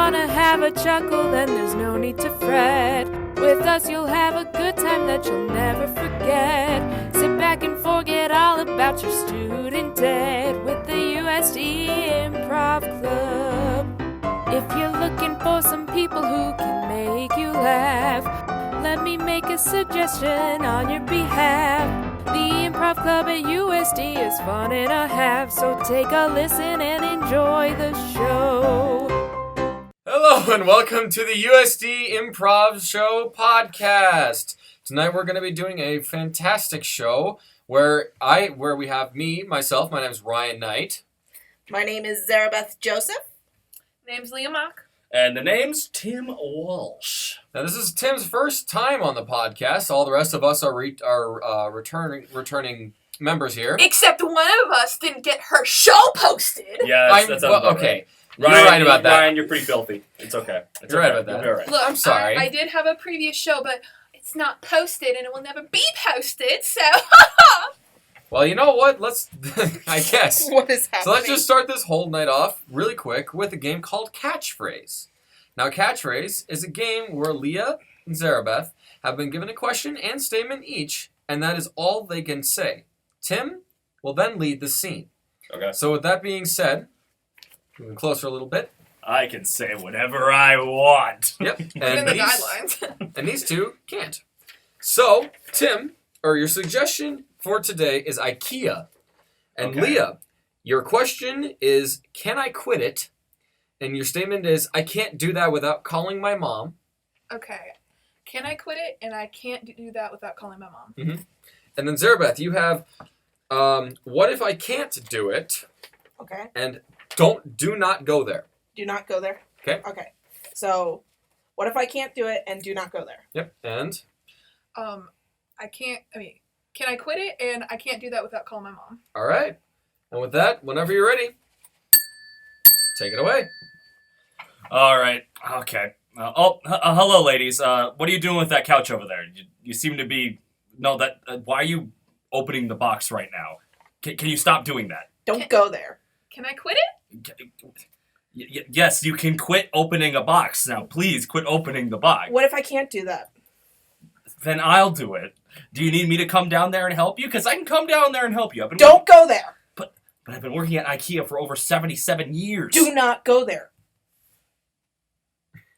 wanna have a chuckle, then there's no need to fret. With us you'll have a good time that you'll never forget. Sit back and forget all about your student debt with the USD Improv Club. If you're looking for some people who can make you laugh, let me make a suggestion on your behalf. The Improv Club at USD is fun and a half, so take a listen and enjoy the show. Hello and welcome to the USD Improv Show podcast. Tonight we're going to be doing a fantastic show where we have myself, my name is Ryan Knight. My name is Zarabeth Joseph. Name's Leah Mock. And the name's Tim Walsh. Now this is Tim's first time on the podcast. All the rest of us are returning members here. Except one of us didn't get her show posted. Yeah, that's okay. Ryan, you're right about that. Ryan, you're pretty filthy. It's okay. You're right about that. You're right. Look, I'm sorry. I did have a previous show, but it's not posted and it will never be posted, so... Well, you know what? Let's, I guess. What is happening? So let's just start this whole night off really quick with a game called Catchphrase. Now, Catchphrase is a game where Leah and Zarabeth have been given a question and statement each, and that is all they can say. Tim will then lead the scene. Okay. So with that being said, moving closer a little bit. I can say whatever I want. Yep. Within And the these, guidelines. and these two can't. So, Tim, or your suggestion for today is IKEA. And Okay. Leah, your question is, can I quit it? And your statement is, I can't do that without calling my mom. Okay. Can I quit it? And I can't do that without calling my mom. Mm-hmm. And then Zarabeth, you have, what if I can't do it? Okay. And do not go there. Do not go there. Okay. Okay. So, what if I can't do it and do not go there? Yep. And? Can I quit it? And I can't do that without calling my mom. All right. And with that, whenever you're ready, take it away. All right. Okay. Hello, ladies. What are you doing with that couch over there? You seem to be... No, that... why are you opening the box right now? Can you stop doing that? Don't go there. Can I quit it? Yes, you can quit opening a box. Now, please quit opening the box. What if I can't do that? Then I'll do it. Do you need me to come down there and help you? Because I can come down there and help you. Don't go there. But I've been working at IKEA for over 77 years. Do not go there.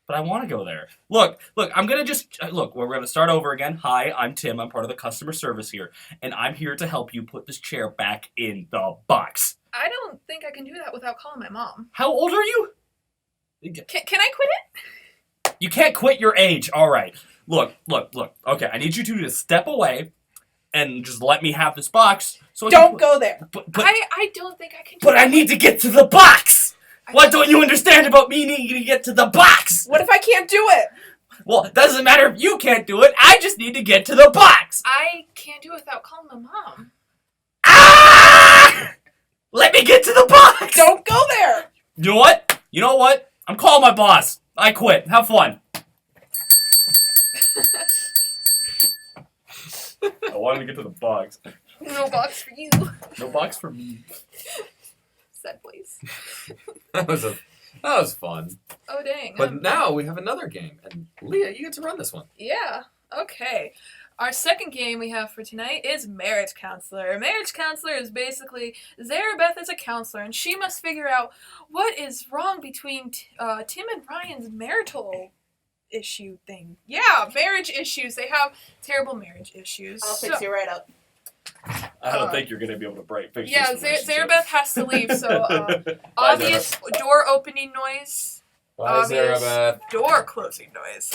But I want to go there. Look, I'm going to just... Look, we're going to start over again. Hi, I'm Tim. I'm part of the customer service here. And I'm here to help you put this chair back in the box. I don't think I can do that without calling my mom. How old are you? Can I quit it? You can't quit your age. All right. Look. Okay, I need you two to step away and just let me have this box. So Don't go there. But I don't think I can do But that. I need to get to the box! What don't you understand about me needing to get to the box? What if I can't do it? Well, it doesn't matter if you can't do it. I just need to get to the box. I can't do it without calling my mom. Ah! Let me get to the box! Don't go there. You know what? I'm calling my boss. I quit. Have fun. I wanted to get to the box. No box for you. No box for me. Sad place. That was fun. Oh, dang. But now we have another game. And Leah, you get to run this one. Yeah. Okay. Our second game we have for tonight is Marriage Counselor. Marriage Counselor is basically Zarabeth is a counselor, and she must figure out what is wrong between Tim and Ryan's marital issue thing. Yeah, marriage issues. They have terrible marriage issues. I'll fix you right up. I don't think you're going to be able to fix Yeah, this relationship. Zarabeth has to leave, so obvious door opening noise. Bye, Obvious Zarabeth. door closing noise.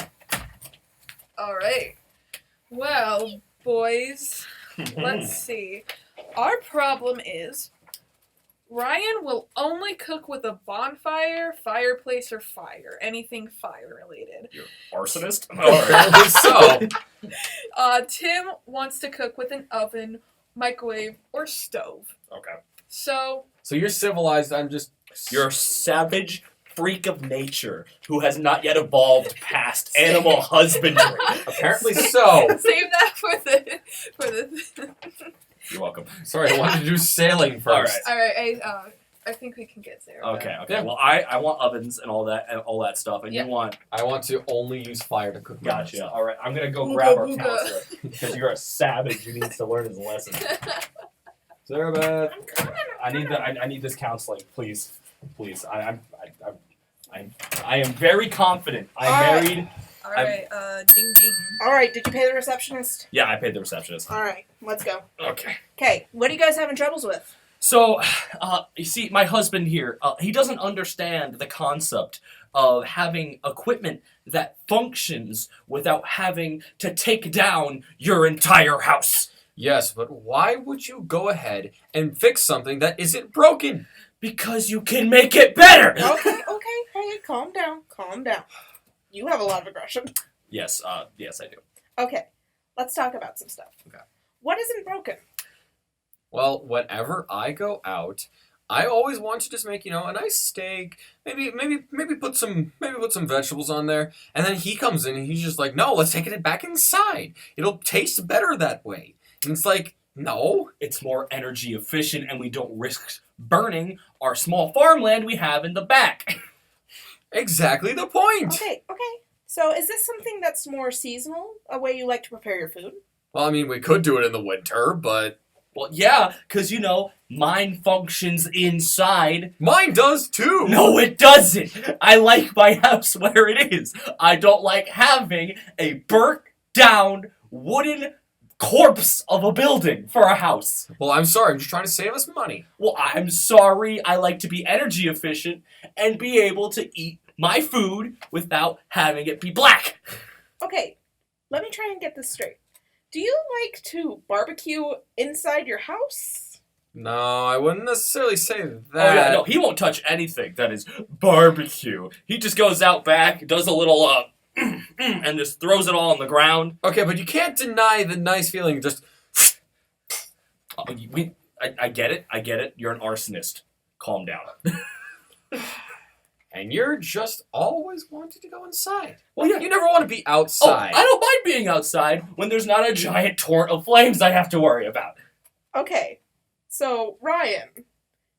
All right. Well, boys, let's see. Our problem is Ryan will only cook with a bonfire, fireplace, or fire. Anything fire related. You're arsonist? Apparently so. Tim wants to cook with an oven, microwave, or stove. Okay. So you're civilized. You're a savage freak of nature who has not yet evolved past animal husbandry. Apparently so. save that for the. You're welcome. Sorry, I wanted to do sailing first. All right. I think we can get there. Okay. Yeah. Well, I want ovens and all that stuff, and you want. I want to only use fire to cook. Gotcha. All right, I'm gonna go Ooga grab our booga. counselor because you're a savage who needs to learn his lesson. Zerbeth. I need this counseling, please. I am very confident. I'm married. All right. Ding ding. All right, did you pay the receptionist? Yeah, I paid the receptionist. All right, let's go. Okay. Okay, what are you guys having troubles with? So, you see, my husband here, he doesn't understand the concept of having equipment that functions without having to take down your entire house. Yes, but why would you go ahead and fix something that isn't broken? Because you can make it better! Okay, hey, calm down. You have a lot of aggression. Yes, I do. Okay, let's talk about some stuff. Okay. What isn't broken? Well, whenever I go out, I always want to just make, a nice steak, maybe put some vegetables on there, and then he comes in and he's just like, "No, let's take it back inside. It'll taste better that way." And it's like, "No, It's more energy efficient and we don't risk burning our small farmland we have in the back. exactly the point." Okay. So is this something that's more seasonal, a way you like to prepare your food? Well, I mean, we could do it in the winter, but Well, yeah, because, mine functions inside. mine does too. No, it doesn't. I like my house where it is. I don't like having a burnt down wooden corpse of a building for a house. Well, I'm sorry. I'm just trying to save us money. Well, I'm sorry. I like to be energy efficient and be able to eat my food without having it be black. Okay, let me try and get this straight. Do you like to barbecue inside your house? No, I wouldn't necessarily say that. Oh, yeah, no, he won't touch anything that is barbecue. He just goes out back, does a little, and just throws it all on the ground. Okay, but you can't deny the nice feeling just... I get it. You're an arsonist. Calm down. And you're just always wanting to go inside. Well, yeah. You never want to be Oh, outside. I don't mind being outside when there's not a giant torrent of flames I have to worry about. Okay, so Ryan,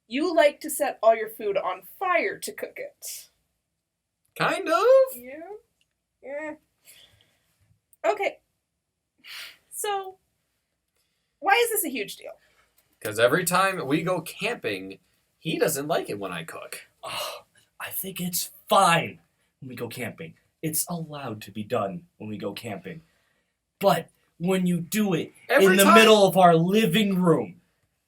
you like to set all your food on fire to cook it. Kind of. Yeah. Okay. So, why is this a huge deal? Because every time we go camping, he doesn't like it when I cook. Oh, I think it's fine when we go camping. It's allowed to be done when we go camping. But when you do it in the middle of our living room...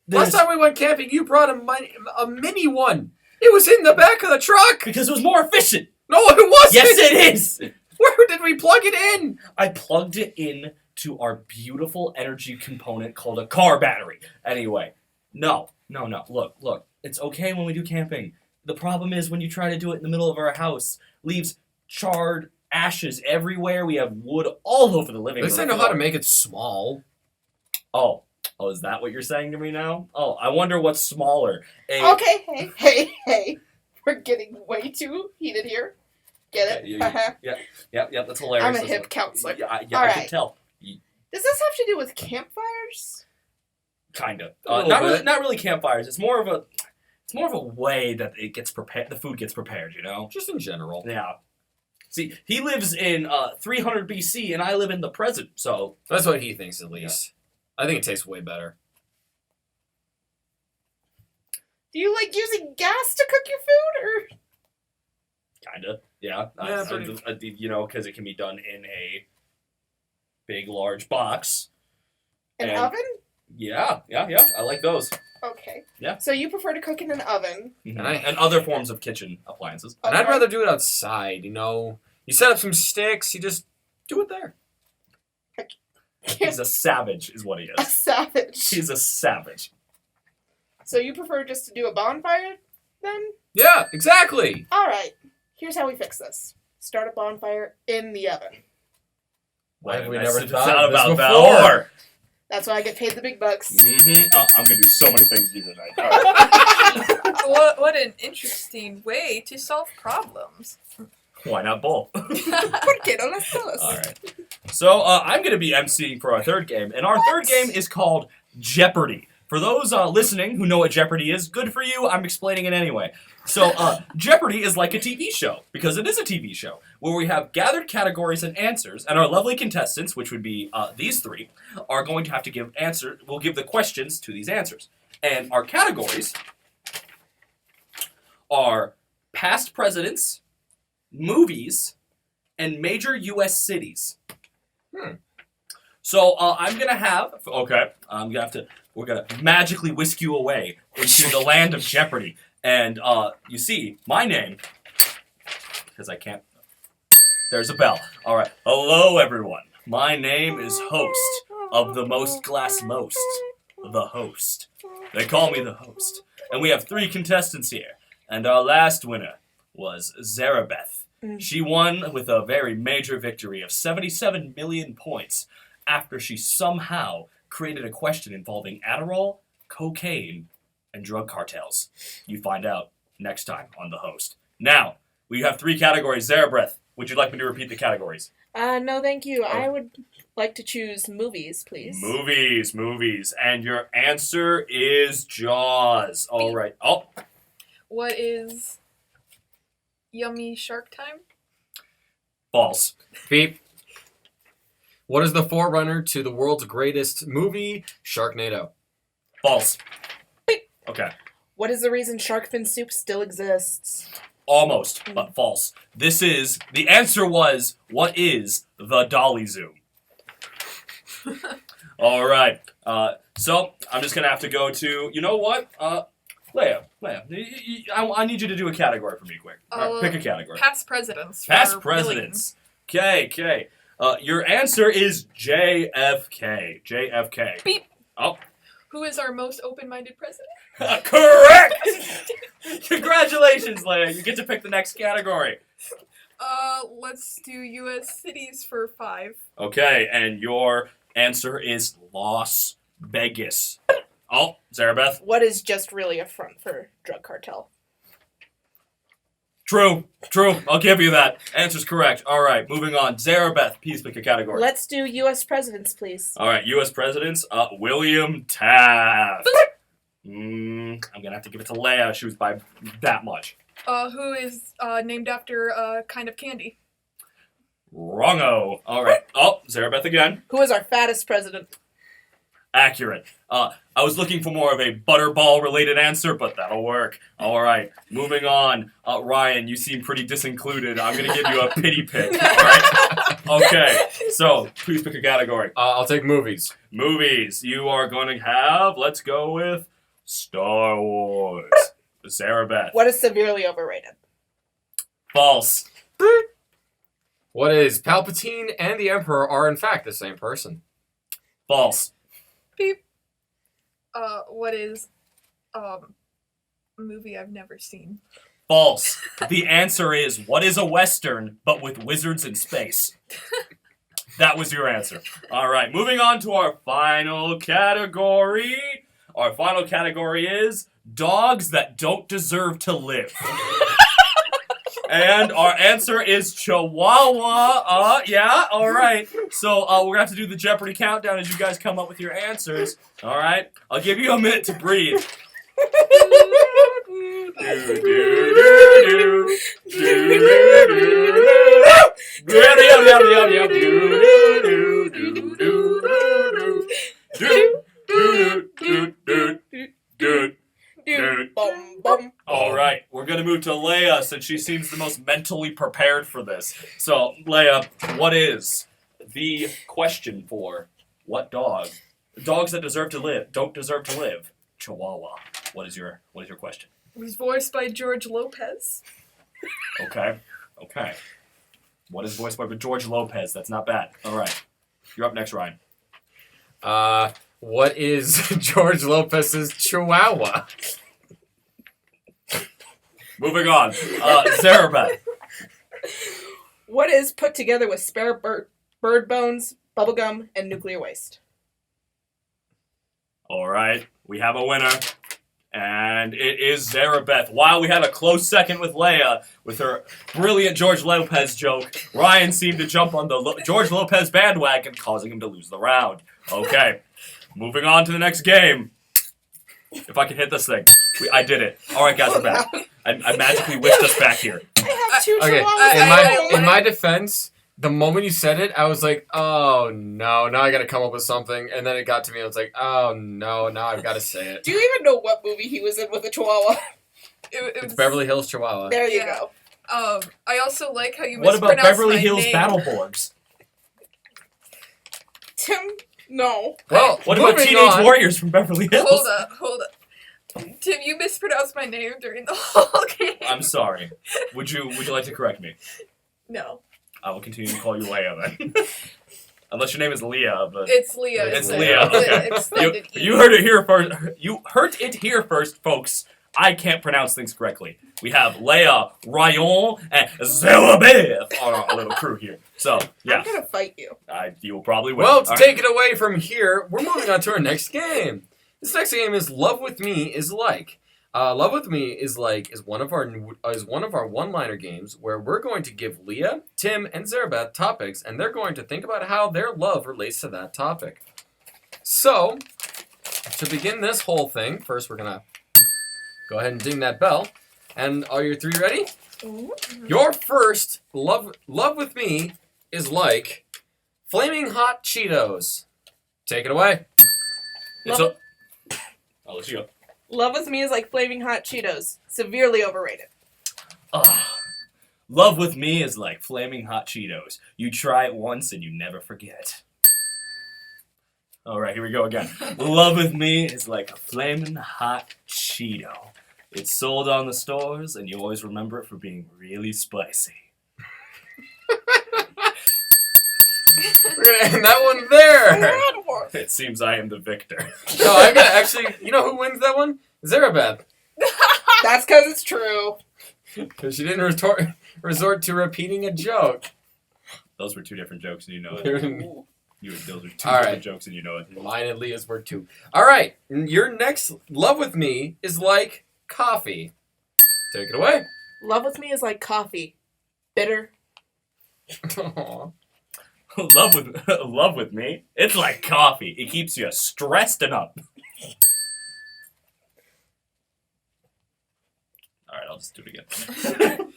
Last time we went camping, you brought a mini one. It was in the back of the truck. Because it was more efficient. No, it wasn't. Yes, it is. Where did we plug it in? I plugged it in to our beautiful energy component called a car battery. Anyway, no. Look. It's okay when we do camping. The problem is when you try to do it in the middle of our house, leaves charred ashes everywhere. We have wood all over the living room. At least I know how to make it small. Oh, is that what you're saying to me now? Oh, I wonder what's smaller. Okay, hey. We're getting way too heated here. Get it? Yeah, that's hilarious. I'm a hip counselor. Yeah, I All can right. tell. Does this have to do with campfires? Kind of. A little bit. Not really campfires. It's more of a way that it gets prepared. The food gets prepared. Just in general. Yeah. See, he lives in 300 BC, and I live in the present. So That's what he thinks, at least. I think it tastes way better. Do you like using gas to cook your food, or? kinda. Yeah. Because it can be done in a big, large box. An And- oven? Yeah. I like those. Okay. Yeah. So you prefer to cook in an oven? And other forms of kitchen appliances. And I'd Okay. rather do it outside, You set up some sticks, you just do it there. He's a savage, is what he A is. savage. He's a savage. So you prefer just to do a bonfire, then? Yeah, exactly. All right. Here's how we fix this. Start a bonfire in the oven. Why have we I never said thought of this about before? that? That's why I get paid the big bucks. I'm gonna do so many things to you tonight. All right. What an interesting way to solve problems. Why not both? ¿Por qué no las dos? All right. So I'm going to be emceeing for our third game, and our third game is called Jeopardy. For those listening who know what Jeopardy is, good for you. I'm explaining it anyway. So, Jeopardy is like a TV show, because it is a TV show, where we have gathered categories and answers, and our lovely contestants, which would be these three, are going to have to give answers. We'll give the questions to these answers. And our categories are past presidents, movies, and major U.S. cities. So, I'm going to have... Okay, we're going to magically whisk you away into the land of Jeopardy. And, you see, my name, because I can't, there's a bell. All right. Hello, everyone. My name is Host of the Most Glass Most, the host. They call me the host. And we have 3 contestants here. And our last winner was Zarabeth. She won with a very major victory of 77 million points after she somehow created a question involving Adderall, cocaine, and drug cartels. You find out next time on The Host. Now, we have 3 categories. Zarabeth, would you like me to repeat the categories? No, thank you. Oh. I would like to choose movies, please. Movies. And your answer is Jaws. All right. Oh, What is Yummy Shark Time? false. Beep. What is the forerunner to the world's greatest movie, Sharknado? False. Okay. What is the reason shark fin soup still exists? Almost, but false. The answer was, what is the Dolly Zoom? All right. So, I'm just going to have to go to, you know what? Leia, I need you to do a category for me quick. All right, pick a category. Past presidents. Past presidents. Okay. Your answer is JFK. JFK. Beep. Oh. Who is our most open-minded president? Correct! Congratulations, Leia. You get to pick the next category. Let's do U.S. cities for 5. Okay, and your answer is Las Vegas. Oh, Zarabeth. What is just really a front for drug cartel? True. I'll give you that. Answer's correct. All right, moving on. Zarabeth, please pick a category. Let's do U.S. presidents, please. All right, U.S. presidents. William Taft. I'm gonna have to give it to Leia. She was by that much. Who is named after a kind of candy? Wrongo. All right. Oh, Zarabeth again. Who is our fattest president? Accurate. I was looking for more of a butterball-related answer, but that'll work. All right, moving on. Ryan, you seem pretty disincluded. I'm going to give you a pity pick, all right? Okay, so please pick a category. I'll take movies. Movies. You are going to have, let's go with Star Wars. Zarabeth. What is severely overrated? False. What is Palpatine and the Emperor are in fact the same person? False. Beep. What is a movie I've never seen? False. The answer is, what is a Western, but with wizards in space? That was your answer. All right, moving on to our final category. Our final category is dogs that don't deserve to live. And our answer is Chihuahua. Yeah, all right. So we're going to have to do the Jeopardy countdown as you guys come up with your answers. All right? I'll give you a minute to breathe. Bum, bum. All right, we're going to move to Leia since she seems the most mentally prepared for this. So, Leia, what is the question for what dogs that deserve to live, don't deserve to live? Chihuahua. What is your question? It was voiced by George Lopez. Okay. What is voiced by George Lopez? That's not bad. All right. You're up next, Ryan. What is George Lopez's Chihuahua? Moving on. Zarabeth. What is put together with spare bird bones, bubblegum, and nuclear waste? All right. We have a winner. And it is Zarabeth. While we had a close second with Leia, with her brilliant George Lopez joke, Ryan seemed to jump on the George Lopez bandwagon, causing him to lose the round. Okay. Moving on to the next game. If I can hit this thing. I did it. All right, guys, we're back. I magically whisked us back here. I have 2 Okay, chihuahuas. in my defense, the moment you said it, I was like, oh no, now I gotta come up with something. And then it got to me, I was like, oh no, now I've gotta say it. Do you even know what movie he was in with a chihuahua? It's Beverly Hills Chihuahua. There you Yeah. go. I also like how you What mispronounced about Beverly my Hills name. Battleborgs? Tim, no. Well, What about moving Teenage on. Warriors from Beverly Hills? Hold up. Tim, you mispronounced my name during the whole game. I'm sorry. Would you like to correct me? No, I will continue to call you Leia then. Unless your name is Leah, but it's Leah. It's a- Leah, okay. extended E. you heard it here first. You heard it here first, folks. I can't pronounce things correctly. We have Leia, Ryan, and Zelabeth on our little crew here. So, yeah, I'm gonna fight you. you'll probably win. Well, to All right. take it away from here, we're moving on to our next game. This next game is Love with Me is Like. Love with Me is one of our one-liner games where we're going to give Leah, Tim, and Zarabeth topics, and they're going to think about how their love relates to that topic. So, to begin this whole thing, first we're gonna go ahead and ding that bell. And are you 3 ready? Your first love with me is like flaming hot Cheetos. Take it away. Love- I'll let you go. Love with me is like flaming hot Cheetos. Severely overrated. Love with me is like flaming hot Cheetos. You try it once and you never forget. All right, here we go again. Love with me is like a flaming hot Cheeto. It's sold on the stores, and you always remember it for being really spicy. We're gonna end that one there. It seems I am the victor. No, I got actually. You know who wins that one? Zarabeth, That's because it's true. because she didn't resort to repeating a joke. Those were 2 different jokes, and you know it. Those are 2 All right. different jokes, and you know it. Mine and Leah's were 2. All right, your next love with me is like coffee. Take it away. Love with me is like coffee. Bitter. Aw. Love with me. It's like coffee. It keeps you stressed and up. All right, I'll just do it again.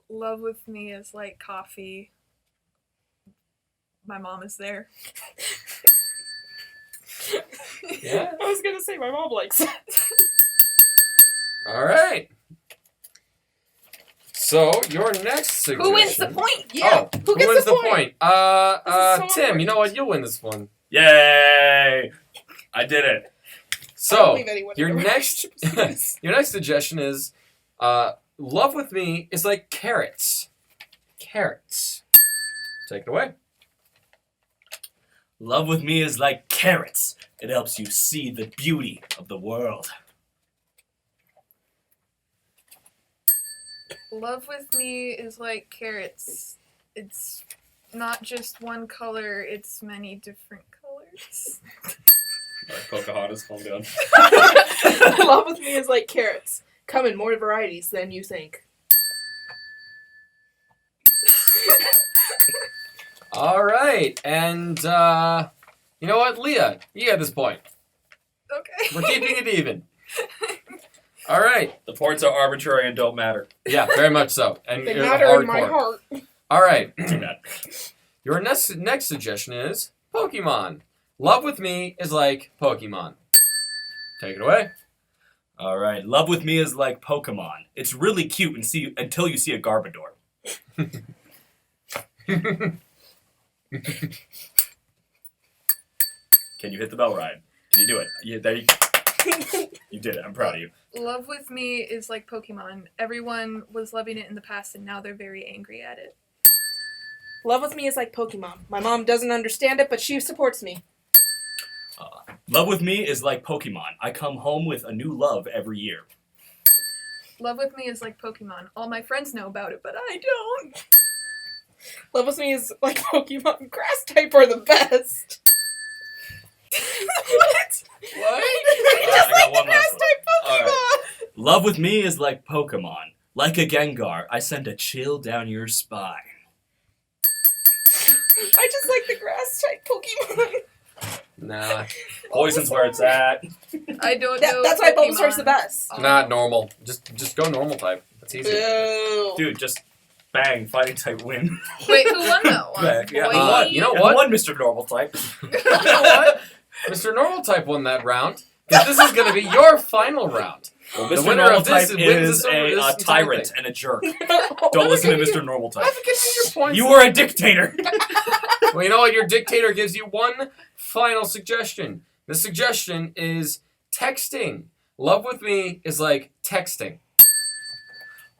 Love with me is like coffee. My mom is there. Yeah. I was gonna say my mom likes it. All right. So your next suggestion. Who wins the point? Yeah. Oh, Who gets wins the point? This is so Tim. You know important. what? You'll win this one. Yay! I did it. I don't So believe anyone your in a next relationship. your next suggestion is love with me is like carrots. Carrots. Take it away. Love with me is like carrots. It helps you see the beauty of the world. Love with me is like carrots. It's not just one color, it's many different colors. Alright, Pocahontas, calm down. Love with me is like carrots. Come in more varieties than you think. All right, and you know what, Leah, you get this point. Okay. We're keeping it even. All right. The points are arbitrary and don't matter. Yeah, very much so. And They you're matter in my hardcore. heart. All right. Too bad. Your next suggestion is Pokemon. Love with me is like Pokemon. Take it away. Alright, love with me is like Pokemon. It's really cute until you see a Garbodor. Can you hit the bell, Ryan? Can you do it? You did it. I'm proud of you. Love with me is like Pokemon. Everyone was loving it in the past and now they're very angry at it. Love with me is like Pokemon. My mom doesn't understand it, but she supports me. Love with me is like Pokemon. I come home with a new love every year. Love with me is like Pokemon. All my friends know about it, but I don't. Love with me is like Pokemon. Grass type are the best. What? What? I I just got like one the grass last one. type Pokemon. Alright. Love with me is like Pokemon. Like a Gengar, I send a chill down your spine. I just like the grass type Pokemon. Nah, Poison's where it's at. I don't know. That's why Pokemon. Bulbasaur's the best. not normal. Just go normal type. That's easy. Boo. Dude, just bang, fighting type win. Wait, who won that one? Yeah. You know And what? one Mr. Normal type. You know what? Mr. Normal Type won that round. Because this is going to be your final round. Well, The Mr. winner Normal of this type wins is this over a this entire tyrant thing. and a jerk. Don't listen to Mr. Normal I type. haven't given you your points. You are a dictator. Well, you know what? Your dictator gives you one final suggestion. The suggestion is texting. Love with me is like texting.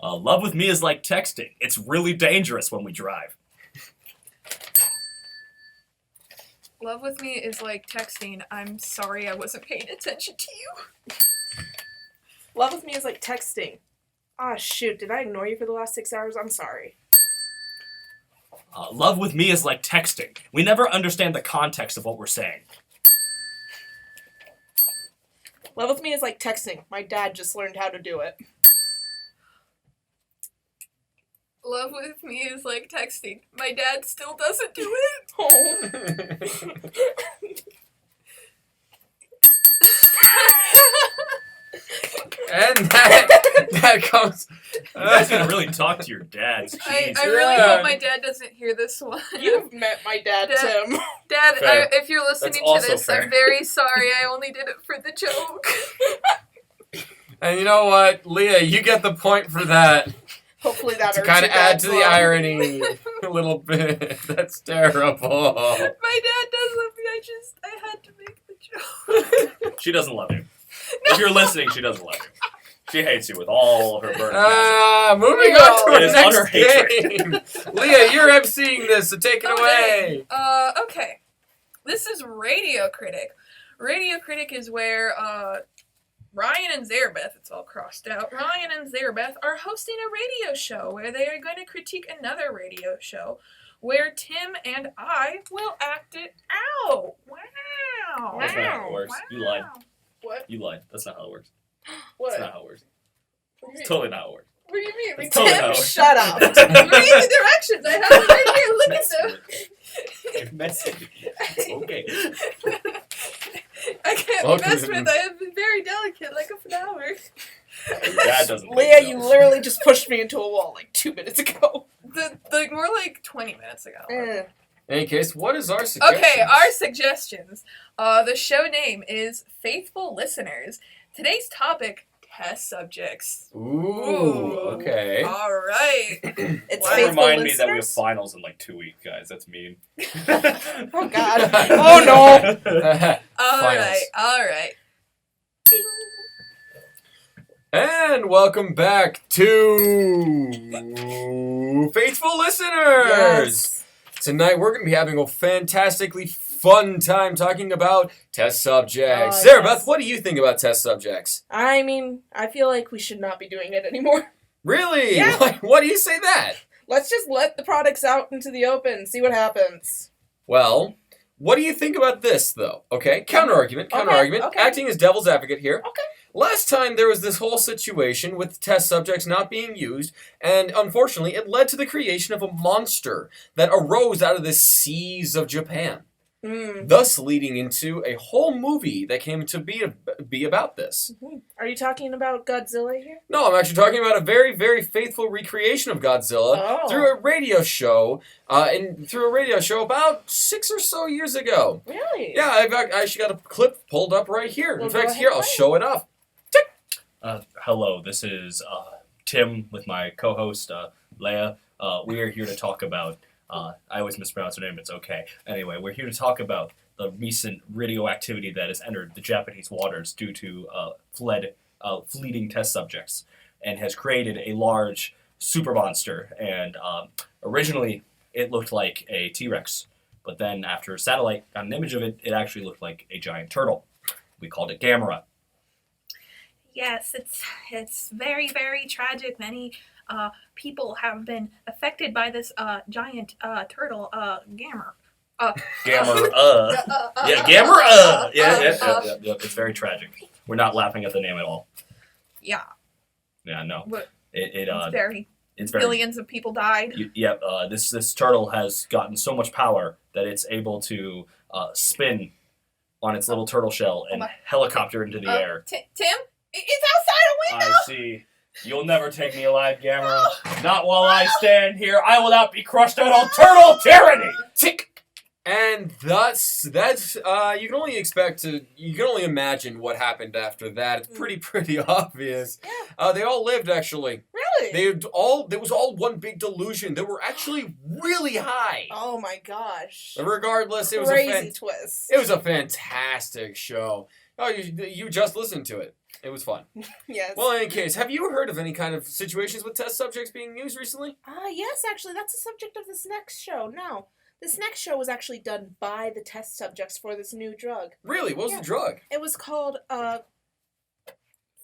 Love with me is like texting. It's really dangerous when we drive. Love with me is like texting. I'm sorry I wasn't paying attention to you. Love with me is like texting. Ah, shoot. Did I ignore you for the last 6 hours? I'm sorry. Love with me is like texting. We never understand the context of what we're saying. Love with me is like texting. My dad just learned how to do it. Love with me is like texting. My dad still doesn't do it. Oh. And that comes. You guys gotta really talk to your dads. I Jeez. really Yeah. hope my dad doesn't hear this one. You've met my dad, Dad. Tim. Dad, Fair. if you're listening That's to also this, fair. I'm very sorry. I only did it for the joke. And you know what, Leah, you get the point for that. Hopefully that To hurts kind of your add dad's to the love. irony a little bit. That's terrible. My dad does love me. I had to make the joke. She doesn't love you. If you're listening, she doesn't love you. She hates you with all of her burning passion. Moving on to It is our utter next game. Leah, you're emceeing this, so take it away. Okay. This is Radio Critic. Radio Critic is where Ryan and Zarabeth, it's all crossed out, Ryan and Zarabeth are hosting a radio show where they are going to critique another radio show where Tim and I will act it out. Wow. That's not how it works. You lied. What? You lied. That's not how it works. What? That's not how it works. What do you It's mean? totally not how it works. What do you mean? It's totally Tim, not how it shut up. Read the directions. I have them right here. Look at them. You're messing with me. It's okay. I can't Welcome mess to with. I have been very delicate, like a flower. Your dad doesn't think Leah, so. you literally just pushed me into a wall like 2 minutes ago. More like 20 minutes ago. Eh. In any case, what is our suggestion? Okay, our suggestions. The show name is Faithful Listeners. Today's topic, test subjects. Ooh, okay. All right. It's Wow. faithful Remind me that we have listeners? finals in like 2 weeks, guys. That's mean. Oh, God. Oh, no. All right. And welcome back to Faithful Listeners. Yes. Tonight we're going to be having a fantastically fun time talking about test subjects. Oh, Sarah yes. Beth, what do you think about test subjects? I mean, I feel like we should not be doing it anymore. Really? Yeah. Why do you say that? Let's just let the products out into the open, see what happens. Well, what do you think about this, though? Okay, counter-argument. Okay. Acting as devil's advocate here. Okay. Last time there was this whole situation with test subjects not being used, and unfortunately it led to the creation of a monster that arose out of the seas of Japan, thus leading into a whole movie that came to be about this. Are you talking about Godzilla here? No, I'm actually talking about a very, very faithful recreation of Godzilla Oh. through a radio show, about 6 or so years ago. Really? Yeah, I actually got a clip pulled up right here. Well, In go fact, ahead here, and I'll play it. show it off. Hello, this is Tim with my co-host, Leia. We are here to talk about, I always mispronounce her name, it's okay. Anyway, we're here to talk about the recent radioactivity that has entered the Japanese waters due to fleeting test subjects and has created a large super monster. And originally, it looked like a T-Rex, but then after a satellite got an image of it, it actually looked like a giant turtle. We called it Gamera. Yes, it's very, very tragic. Many people have been affected by this giant turtle, Gamera. Gamera. Yeah, Gamera. Yeah. It's very tragic. We're not laughing at the name at all. Yeah. Yeah, no. What? It's Very. very. Millions of people died. This turtle has gotten so much power that it's able to spin on its little turtle shell and helicopter into the air. Tim, it's outside a window. I see. You'll never take me alive, Gamera. Not while I stand here. I will not be crushed out on turtle tyranny. Tick. And that's you can only imagine what happened after that. It's pretty obvious. Yeah. They all lived actually. Really? There was all one big delusion. They were actually really high. Oh my gosh. Regardless, it Crazy was twist. it was a fantastic show. Oh, you just listened to it. It was fun. Yes. Well, in any case, have you heard of any kind of situations with test subjects being used recently? Yes, actually, that's the subject of this next show. Now, this next show was actually done by the test subjects for this new drug. Really? What was the drug? It was called,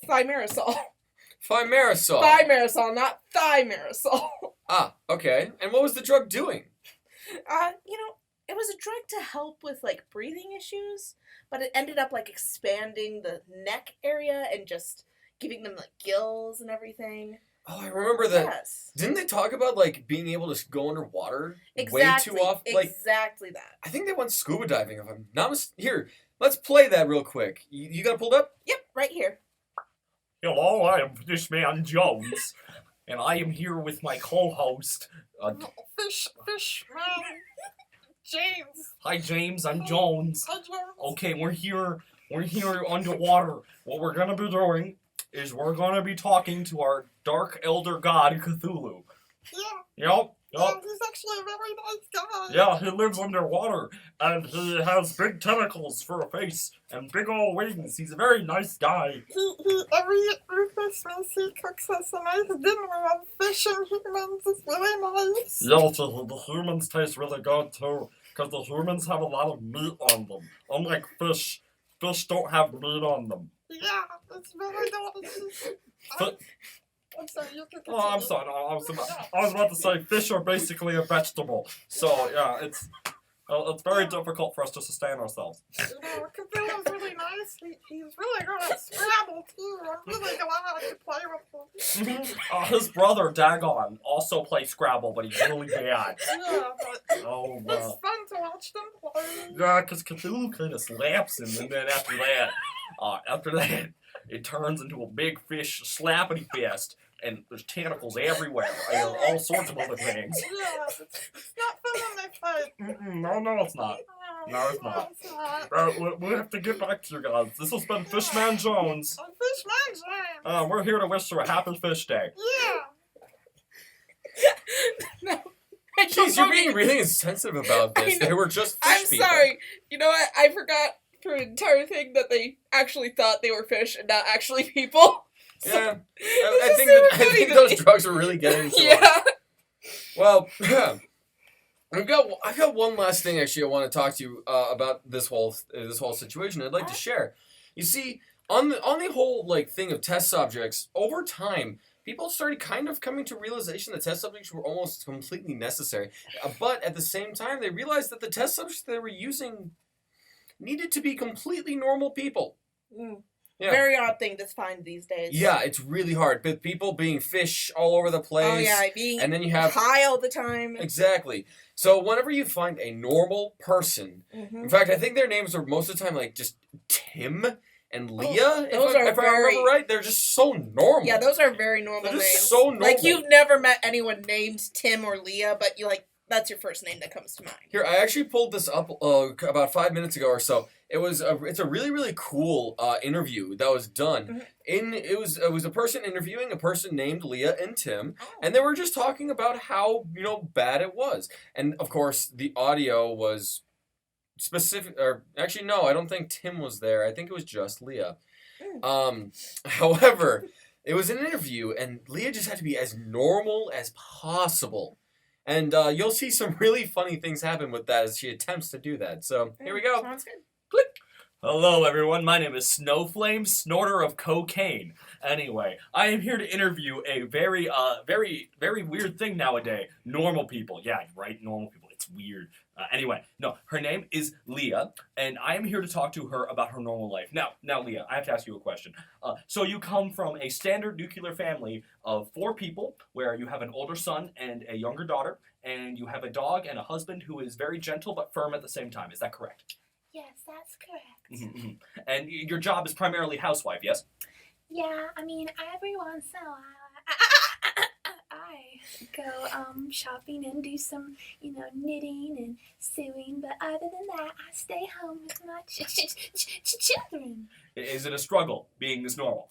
thimerosal. Thimerosal. Thimerosal, not thimerosal. Ah, okay. And what was the drug doing? It was a drug to help with, breathing issues, but it ended up, expanding the neck area and just giving them, gills and everything. Oh, I remember that. Yes. Didn't they talk about, being able to go underwater Exactly. way too often? Exactly that. I think they went scuba diving, if I'm not Here, let's play that real quick. You got it pulled up? Yep, right here. Hello, I am Fishman Jones, and I am here with my co-host. Fishman James. Hi, James. I'm Jones. Hi, Jones. Okay, we're here underwater. What we're gonna be doing is we're gonna be talking to our dark elder god Cthulhu. Yeah. Yep. He's actually a very nice guy. Yeah, he lives underwater, and he has big tentacles for a face and big old wings. He's a very nice guy. He every Christmas he cooks us a nice dinner of fish and humans. It's really nice. Yeah, the humans taste really good too, because the humans have a lot of meat on them. Unlike fish, fish don't have meat on them. Yeah, it's very delicious. I'm sorry, you can continue. Oh, I'm sorry. I was about to say fish are basically a vegetable. So yeah, it's very difficult for us to sustain ourselves. Cthulhu's really nice. He's really good at Scrabble too. I'm really glad to play with him. His brother Dagon also plays Scrabble, but he's really bad. Yeah, but Oh, it's fun to watch them play. yeah, because Cthulhu kind of slaps him, and then after that, it turns into a big fish slappity fest. And there's tentacles everywhere, and all sorts of other things. Yeah, it's not fun when they fight. No, it's not. No, it's not. We have to get back to you guys. This has been Fishman Jones. I'm Fishman James. We're here to wish you a happy fish day. No. Jeez, you're being really insensitive about this. They were just fish I'm people. sorry. You know what? I forgot through the entire thing that they actually thought they were fish and not actually people. So, Yeah, it's I just so think funny those to me. drugs are really getting to us. Yeah. Well, I've got one last thing actually I want to talk to you about this whole situation. I'd like to share. You see, on the whole thing of test subjects, over time, people started kind of coming to realization that test subjects were almost completely necessary. But at the same time, they realized that the test subjects they were using needed to be completely normal people. Mm. Yeah. Very odd thing to find these days. Yeah, it's really hard. But people being fish all over the place. Oh yeah, being And then you have high all the time. Exactly. So whenever you find a normal person, Mm-hmm. in fact, I think their names are most of the time just Tim and Leah. those are if I remember right, they're just so normal. Yeah, those are very normal They're names. just so normal. You've never met anyone named Tim or Leah, but that's your first name that comes to mind. Here, I actually pulled this up about 5 minutes ago or so. It's a really, really cool interview that was done. Mhm. It was a person interviewing a person named Leah and Tim, Oh. and they were just talking about how bad it was. And of course, the audio was specific. Or actually, no, I don't think Tim was there. I think it was just Leah. However, it was an interview, and Leah just had to be as normal as possible. And you'll see some really funny things happen with that as she attempts to do that. So here we go. Sounds good. Hello, everyone. My name is Snowflame, snorter of cocaine. Anyway, I am here to interview a very, very weird thing nowadays. Normal people. Yeah, right? Normal people. It's weird. Anyway, no, her name is Leah, and I am here to talk to her about her normal life. Now, Leah, I have to ask you a question. So you come from a standard nuclear family of 4 people, where you have an older son and a younger daughter, and you have a dog and a husband who is very gentle but firm at the same time. Is that correct? Yes, that's correct. And your job is primarily housewife, yes? Yeah, I mean, every once in a while, I go shopping and do some, knitting and sewing. But other than that, I stay home with my children. Is it a struggle being this normal?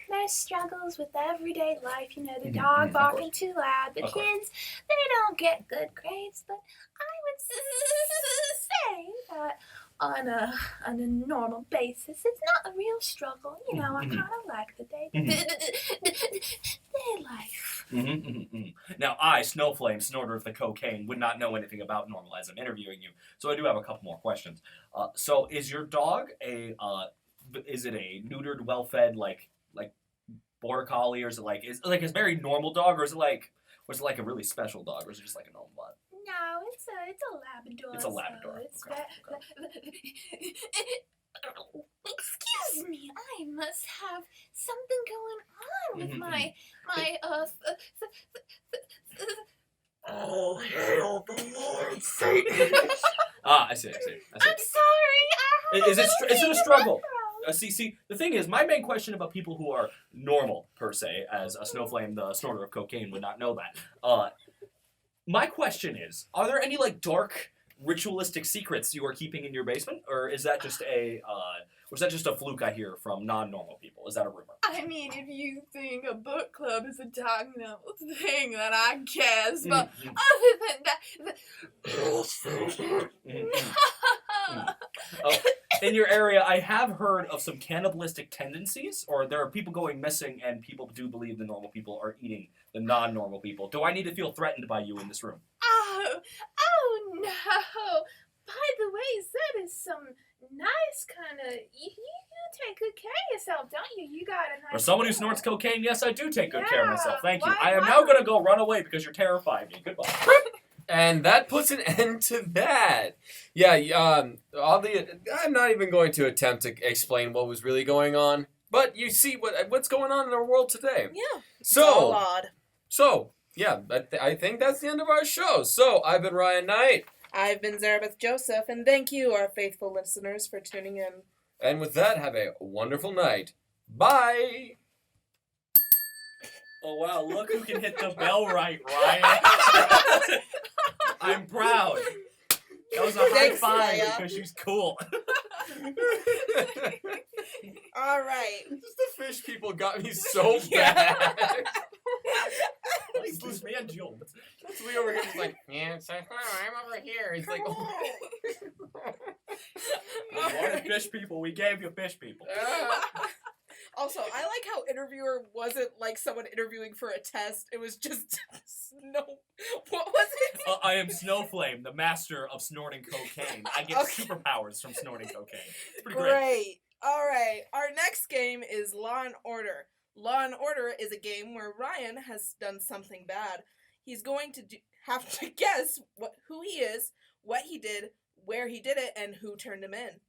There's struggles with everyday life. The dog barking too loud. The kids, they don't get good grades. But I would say that on a normal basis, it's not a real struggle. I kind of like the day life. Now, I, Snowflame, snorter of the cocaine, would not know anything about normal as I'm interviewing you. So I do have a couple more questions. So is your dog is it a neutered, well-fed, like border collie, or is it like a very normal dog, or is it like a really special dog, or is it just like a normal dog? No, it's a Labrador. It's a Labrador. Excuse me, I must have something going on with my Oh, hail the Lord Satan! I see. I'm sorry. Is it a struggle? See, the thing is, my main question about people who are normal, per se, as a Snowflame, the snorter of cocaine, would not know that. My question is, are there any, dark, ritualistic secrets you are keeping in your basement? Or is that just a fluke I hear from non-normal people? Is that a rumor? I mean, if you think a book club is a dark normal thing, then I guess. But other than that... In your area, I have heard of some cannibalistic tendencies, or there are people going missing, and people do believe the normal people are eating the non-normal people. Do I need to feel threatened by you in this room? Oh no! By the way, that is some nice kind of... You take good care of yourself, don't you? You got a nice... For someone who snorts cocaine, yes, I do take good care of myself. Thank you. Why- I am why- now going to go run away because you're terrifying me. Goodbye. And that puts an end to that. Yeah, I'm not even going to attempt to explain what was really going on, but you see what's going on in our world today. Yeah. So, It's all odd. Yeah, I think that's the end of our show. So, I've been Ryan Knight. I've been Zarabeth Joseph, and thank you, our faithful listeners, for tuning in. And with that, have a wonderful night. Bye! Oh, wow, look who can hit the bell right, Ryan. I'm proud. That was a high Thanks, five Maya. because she's cool. All right. Just the fish people got me so bad. This man Jones. That's me over here just like, yeah, it's like, I'm over here. He's like, You wanted fish people, we gave you fish people. Also, I like how interviewer wasn't like someone interviewing for a test. It was just what was it? I am Snowflame, the master of snorting cocaine. I get superpowers from snorting cocaine. It's pretty great. Great. All right. Our next game is Law and Order. Law and Order is a game where Ryan has done something bad. He's going to have to guess who he is, what he did, where he did it, and who turned him in.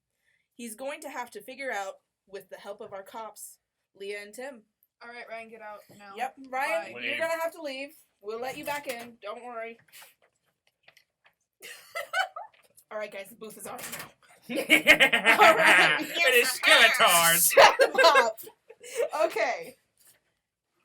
He's going to have to figure out, with the help of our cops, Leah and Tim. All right, Ryan, get out now. Yep, Ryan, Bye. you're going to have to leave. We'll let you back in. Don't worry. All right, guys, the booth is ours now. All right. It is skeletons. Shut up. Okay.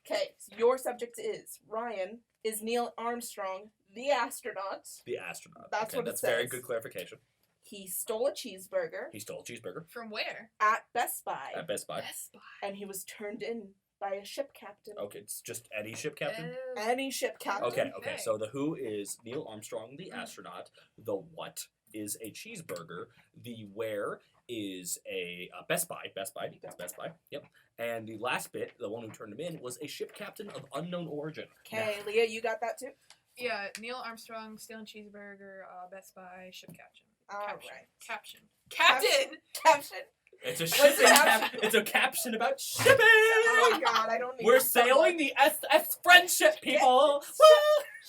Okay, so your subject is Ryan is Neil Armstrong, the astronaut. The astronaut. That's what it That's very says. good clarification. He stole a cheeseburger He stole a cheeseburger From where? at Best Buy, at Best Buy. Best Buy. and he was turned in by a ship captain. Okay, it's just any ship captain? Any ship captain. Okay. Okay. So the who is Neil Armstrong, the astronaut. The what is a cheeseburger. The where is a Best Buy. Best Buy. It's Best Buy. Yep. And the last bit, the one who turned him in, was a ship captain of unknown origin. Okay, Leah, you got that too? Yeah, Neil Armstrong, stealing cheeseburger, Best Buy, ship caption. All Caption. right. Caption. Captain! Caption. It's a What's shipping the caption? It's a caption about shipping. Oh my god, I don't need We're to stop sailing the SS friendship, people.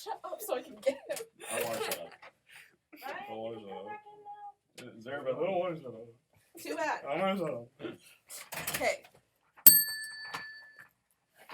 Shut up so I can get him. I want to shut up. Ryan, I want you to come shut up. back in now? Is there a little one? Shut up. Too bad. I want to shut up. Okay.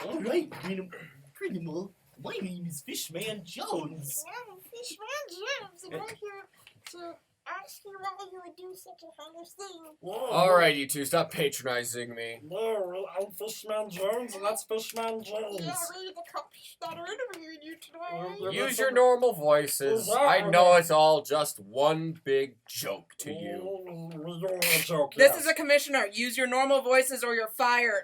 All right, Animal. My name is Fishman Jones. Fishman Jones, and I'm here to ask you why you would do such a hellish thing. All right, you two, stop patronizing me. No, I'm Fishman Jones, and that's Fishman Jones. Yeah, we're the cops that are interviewing you today. Use your normal voices. I know it's all just one big joke to you. This is a commissioner. Use your normal voices or you're fired.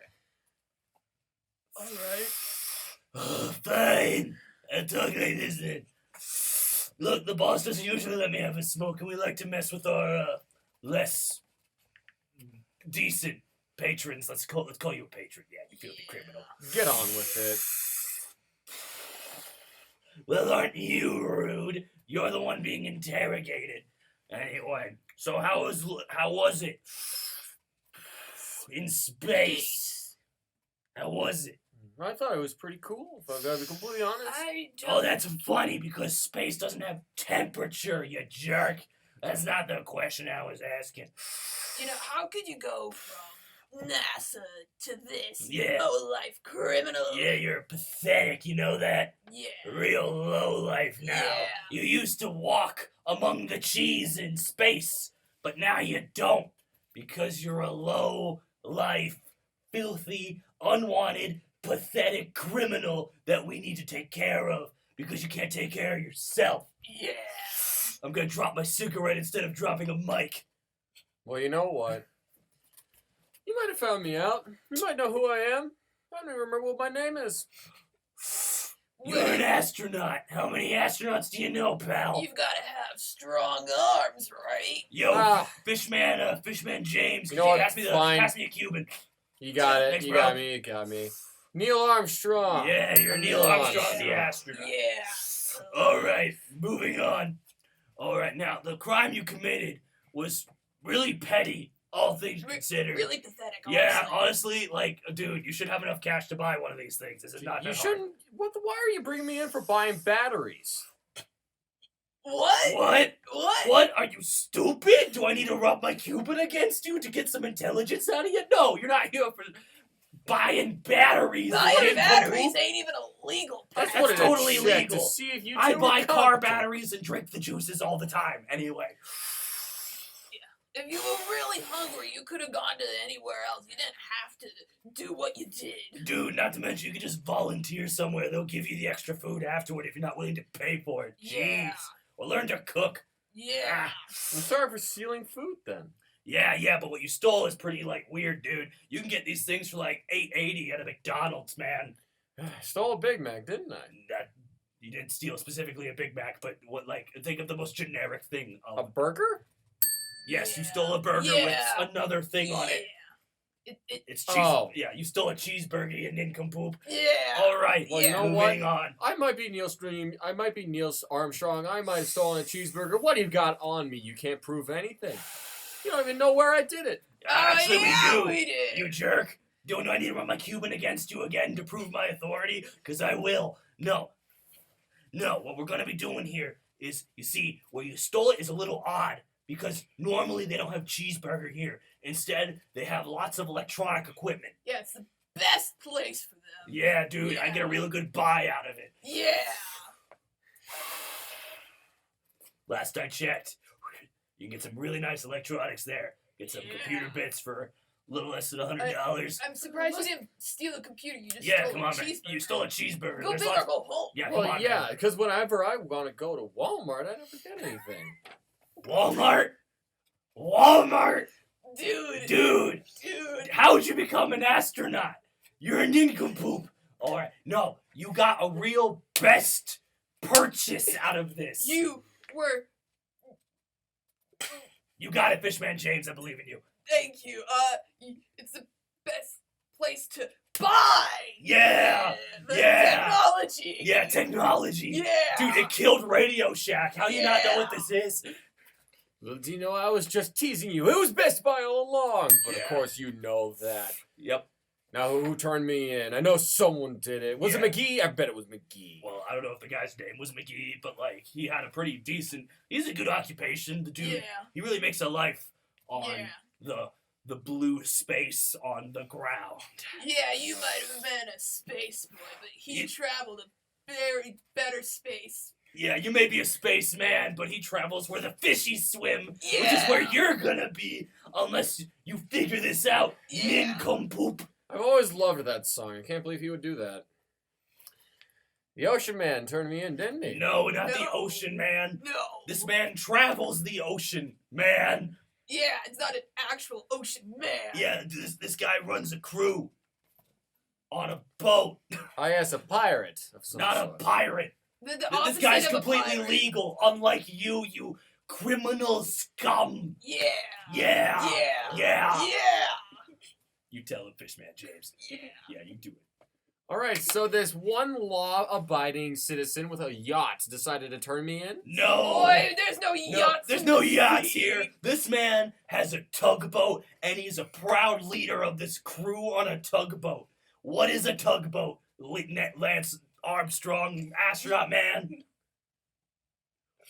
All right. Fine. That's ugly, isn't it? Look, the boss doesn't usually let me have a smoke, and we like to mess with our less decent patrons. Let's call you a patron. Yeah, you filthy criminal. Get on with it. Well, aren't you rude? You're the one being interrogated. Anyway, so how was it in space? How was it? I thought it was pretty cool, if I've got to be completely honest. Oh, that's funny because space doesn't have temperature, you jerk. That's not the question I was asking. You know, how could you go from NASA to this Yeah. low-life criminal? Yeah, you're pathetic, you know that? Yeah. Real low life now. Yeah. You used to walk among the cheese in space, but now you don't because you're a low life, filthy, unwanted, pathetic criminal that we need to take care of because you can't take care of yourself. Yeah. I'm gonna drop my cigarette instead of dropping a mic. Well, you know what? You might have found me out. You might know who I am. I don't even remember what my name is. You're an astronaut. How many astronauts do you know, pal? You've got to have strong arms, right? Yo, Fishman James. You know what? Pass me Fine. a Cuban. You got it. Thanks, You bro. got me. Neil Armstrong. Yeah, you're Neil Armstrong, the astronaut. Yeah. All right, moving on. All right, now the crime you committed was really petty, all things considered. Really pathetic, honestly. Yeah, honestly, like, dude, you should have enough cash to buy one of these things. This is not You that shouldn't. Why are you bringing me in for buying batteries? What? hard. What? What? Are you stupid? Do I need to rub my Cuban against you to get some intelligence out of you? No, you're not here for buying batteries. Buying batteries ain't even illegal. That's That's what it totally checked legal. To see if you I two buy were car competent. batteries and drink the juices all the time. Anyway. If you were really hungry, you could have gone to anywhere else. You didn't have to do what you did. Dude, not to mention you could just volunteer somewhere. They'll give you the extra food afterward if you're not willing to pay for it. Yeah. Jeez. Or learn to cook. Yeah. I'm sorry for stealing food then. Yeah, but what you stole is pretty, weird, dude. You can get these things for, $8.80 at a McDonald's, man. I stole a Big Mac, didn't I? That you didn't steal specifically a Big Mac, but think of the most generic thing. A burger? Yes, you Yeah. stole a burger Yeah. with another thing on it. It's cheese. Oh. Yeah, you stole a cheeseburger, you nincompoop. Yeah. All right, Well, you know moving what? on. I might be Neil Armstrong. I might have stolen a cheeseburger. What do you got on me? You can't prove anything. You don't even know where I did it. Actually, yeah, we do. we did. You jerk. Do I need to run my Cuban against you again to prove my authority? Because I will. No, what we're going to be doing here is, you see, where you stole it is a little odd. Because normally they don't have cheeseburger here. Instead, they have lots of electronic equipment. Yeah, it's the best place for them. Yeah, dude, I get a really good buy out of it. Yeah. Last I checked, you can get some really nice electronics there. Get some computer bits for a little less than $100. I'm surprised you didn't steal the computer. You just Yeah, stole come a on, man. cheeseburger. You stole a cheeseburger. Go There's big lots- or go home. Yeah, come Well, on, yeah, man. because whenever I want to go to Walmart, I never get anything. Walmart? Dude. How'd you become an astronaut? You're a nincompoop. Alright, no, you got a real best purchase out of this. You were. You got it, Fishman James, I believe in you. Thank you. It's the best place to buy. Yeah, The yeah. technology. Yeah, technology. Yeah. Dude, it killed Radio Shack. How do you not know what Yeah. this is? Well, do you know, I was just teasing you. It was Best Buy all along. But Yeah. of course you know that. Yep. Now, who turned me in? I know someone did it. Was it Yeah. McGee? I bet it was McGee. Well, I don't know if the guy's name was McGee, but he had a pretty decent. He's a good occupation. The dude, Yeah. he really makes a life on Yeah. the blue space on the ground. Yeah, you might have been a space boy, but he Yeah. traveled a very better space Yeah, you may be a spaceman, but he travels where the fishies swim, which is Yeah. where you're gonna be, unless you figure this out, Yeah. nincompoop. I've always loved that song. I can't believe he would do that. The Ocean Man turned me in, didn't he? No, not the No. ocean man. No. This man travels the ocean, man. Yeah, it's not an actual ocean man. Yeah, this guy runs a crew on a boat, I guess a pirate of some not a sort. pirate. The This opposite guy's of a completely pirate. legal, unlike you criminal scum. Yeah. Yeah. Yeah. Yeah. Yeah. You tell him, Fishman James. Yeah. Yeah, you do it. All right, so this one law-abiding citizen with a yacht decided to turn me in? No. Boy, there's no No, yachts. there's in no the yachts sea. here. This man has a tugboat, and he's a proud leader of this crew on a tugboat. What is a tugboat? Lance Armstrong, astronaut man.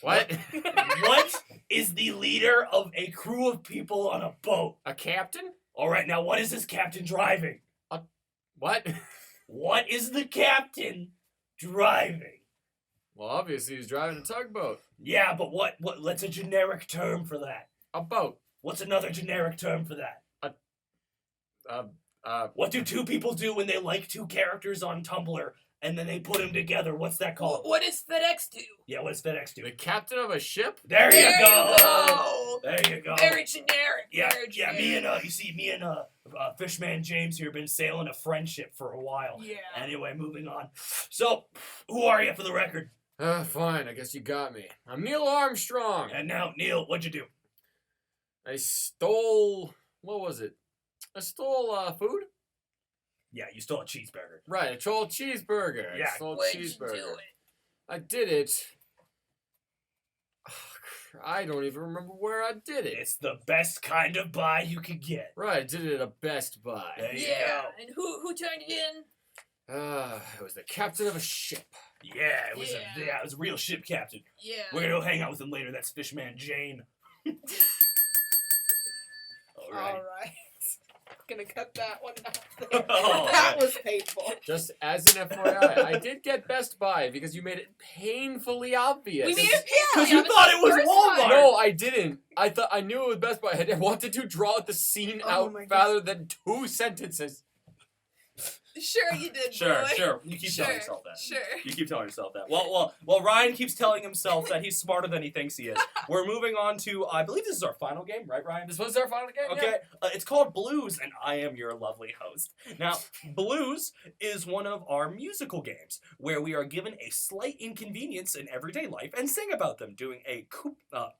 What? What is the leader of a crew of people on a boat? A captain? All right, now what is this captain driving? What? What is the captain driving? Well, obviously he's driving a tugboat. Yeah, but what? What's a generic term for that? A boat. What's another generic term for that? What do two people do when they like two characters on Tumblr and then they put them together? What's that called? What does FedEx do? Yeah, what does FedEx do? The captain of a ship? There There you you go. go. There you go. Very generic. Yeah, Very yeah. generic. Me and Fishman James here been sailing a friendship for a while. Yeah. Anyway, moving on. So, who are you for the record? Fine, I guess you got me. I'm Neil Armstrong. And now, Neil, what'd you do? I stole... What was it? I stole, food? Yeah, you stole a cheeseburger. Right, I stole a cheeseburger. Yeah. I stole a Why'd you cheeseburger. do it? I did it. I don't even remember where I did it. It's the best kind of buy you could get. Right, I did it at a Best Buy. There you Yeah. go. And who turned it in? It was the captain of a ship. Yeah, it was Yeah. it was a real ship captain. Yeah. We're gonna go hang out with him later. That's Fishman Jane. All right. All right. Gonna cut that one out. There. Oh, that right. was painful. Just as an FYI, I did get Best Buy because you made it painfully obvious. We made it Because yeah, you thought it was first Walmart. one. No, I didn't. I knew it was Best Buy. I wanted to draw out the scene Oh out my gosh. rather than 2 sentences. Sure you did, Sure, boy. sure. You keep telling Sure, yourself that. Sure. You keep telling yourself that. Well, Ryan keeps telling himself that he's smarter than he thinks he is. We're moving on to, I believe this is our final game, right, Ryan? This was our final game. Okay, it's called Blues, and I am your lovely host. Now, Blues is one of our musical games where we are given a slight inconvenience in everyday life and sing about them, doing a couplet?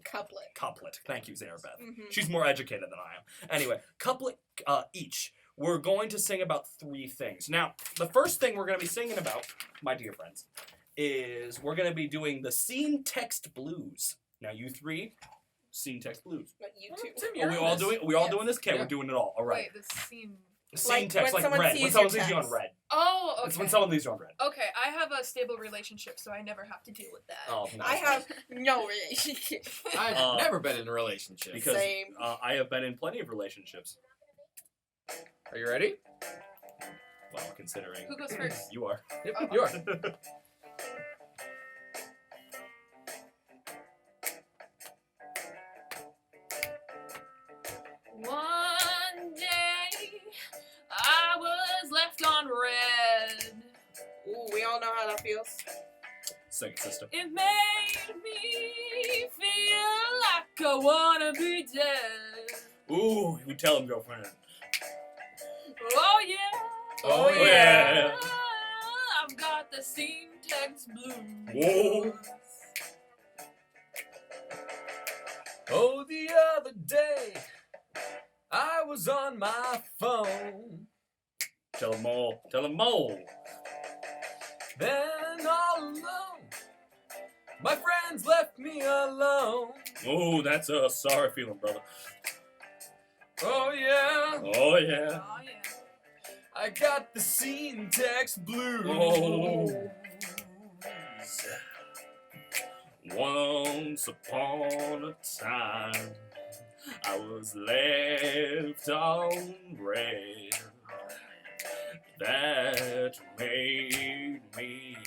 Couplet. Thank you, Zarabeth. Mhm. She's more educated than I am. Anyway, couplet each. We're going to sing about 3 things. Now, the first thing we're going to be singing about, my dear friends, is we're going to be doing the scene text blues. Now, you 3, scene text blues. But you too. Tim, Are you're we in all this. doing? Are we all Yes. doing this? Okay, Yeah. we're doing it all. All right. Wait, the scene. Scene Like, text, when like someone red. sees When someone your sees you on text. red. Oh, okay. It's when someone leaves you on red. Okay, I have a stable relationship, so I never have to deal with that. Oh, no, I that's have no relationship. I've Uh, never been in a relationship. because Same. I have been in plenty of relationships. Are you ready? Well, considering Who goes first? you are. Yep, Oh. you are. One day, I was left on red. Ooh, we all know how that feels. Second system. It made me feel like I wanna be dead. Ooh, you tell him, girlfriend. Oh yeah. Oh, yeah. I've got the scene text blues. Whoa. Oh, the other day, I was on my phone. Tell him all. Tell him all. Then all alone, my friends left me alone. Oh, that's a sorry feeling, brother. Oh yeah, Oh, yeah. Oh yeah. I got the scene text blues. Oh. Once upon a time, I was left on red. That made me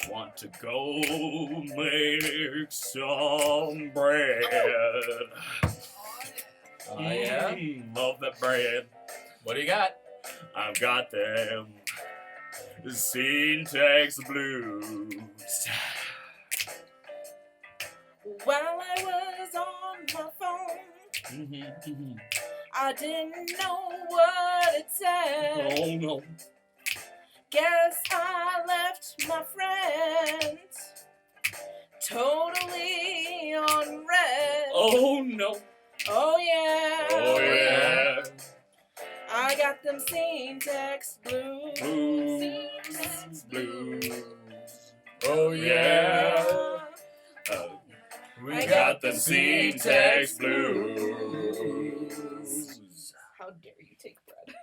Want to go make some bread. Oh, yeah? Love that bread. What do you got? I've got them syntax blues. While I was on my phone, I didn't know what it said. Oh no. Guess I left my friend totally on red. Oh no. Oh yeah. Oh yeah. I got them syntax blues. Blues. Oh yeah. We got them syntax blues. How dare you take bread?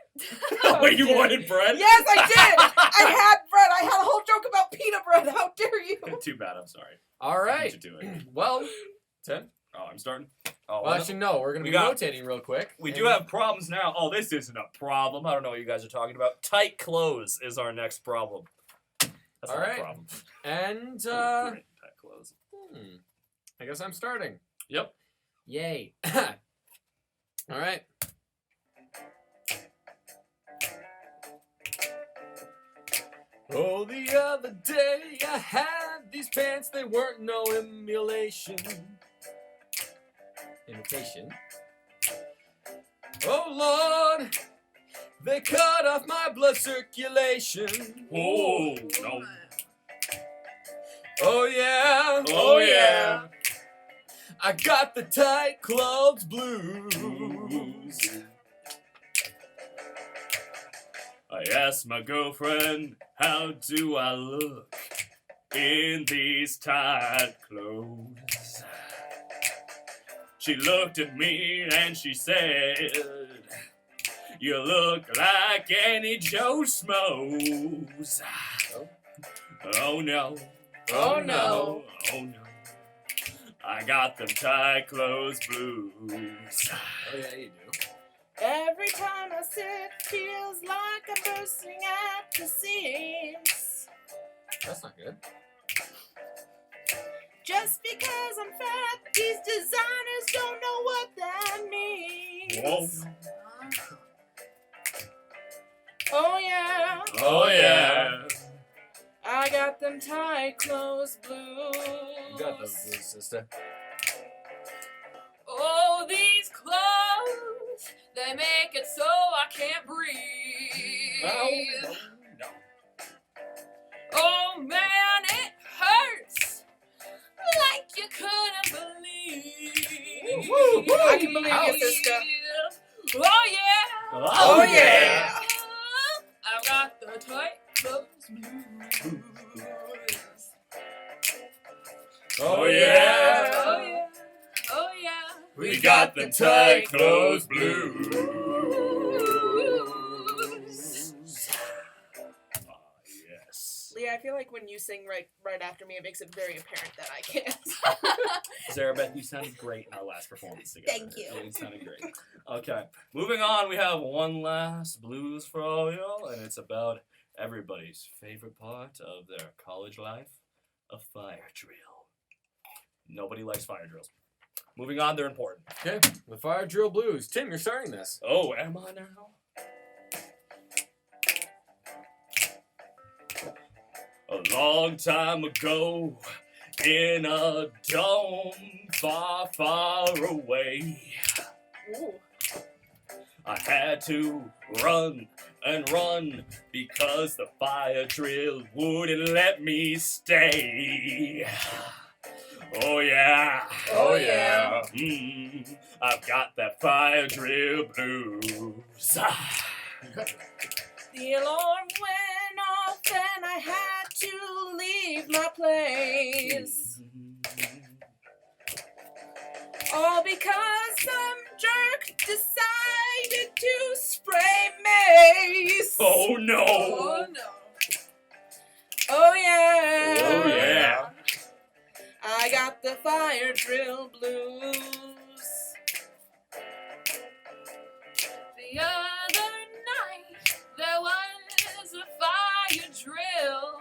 Wait, you wanted bread? Yes, I did. I had bread. I had a whole joke about peanut bread. How dare you? Too bad. I'm sorry. All right. What you doing? Well, Tim. Oh, I'm starting. Oh, Well, actually, no. We're going to We be got- rotating real quick. we And- do have problems now. Oh, this isn't a problem. I don't know what you guys are talking about. Tight clothes is our next problem. That's All not right. a problem. And, Tight clothes. I guess I'm starting. Yep. Yay. All right. Oh, the other day I had these pants, they weren't no imitation. Oh, Lord, they cut off my blood circulation. Oh, no. Oh, yeah. Oh, yeah. I got the tight clothes blues. I asked my girlfriend, how do I look in these tight clothes? She looked at me and she said, you look like any Joe Schmoes. Oh no. Oh, no. Oh no. I got them tight clothes blues. Oh, yeah, you do. Every time I sit, feels like I'm bursting at the seams. That's not good. Just because I'm fat, these designers don't know what that means. Whoa. Oh yeah, Oh yeah. I got them tight clothes blues. You got those blues, sister. Oh, these clothes, they make it so I can't breathe. No. Oh man, it hurts like you couldn't believe. I can believe you, sister. Oh yeah. Oh, yeah. I've got the tight clothes blues. Oh yeah. Oh yeah. Oh yeah. We got the tight clothes blues. Oh, yes. Leah, I feel like when you sing right after me, it makes it very apparent that I can't. Zarabeth, you sounded great in our last performance together. Thank you. You sounded great. Okay, moving on, we have one last blues for all y'all, and it's about everybody's favorite part of their college life, a fire drill. Nobody likes fire drills. Moving on, they're important. Okay, the fire drill blues. Tim, you're starting this. Oh, am I now? A long time ago, in a dome far, far away, Ooh. I had to run and run because the fire drill wouldn't let me stay. Oh yeah. Oh, yeah. I've got that fire drill blues. The alarm went off and I had to leave my place. All because some jerk decided to spray mace. Oh no. Oh no. Oh yeah. Oh yeah. I got the fire drill blues. The other night there was a fire drill.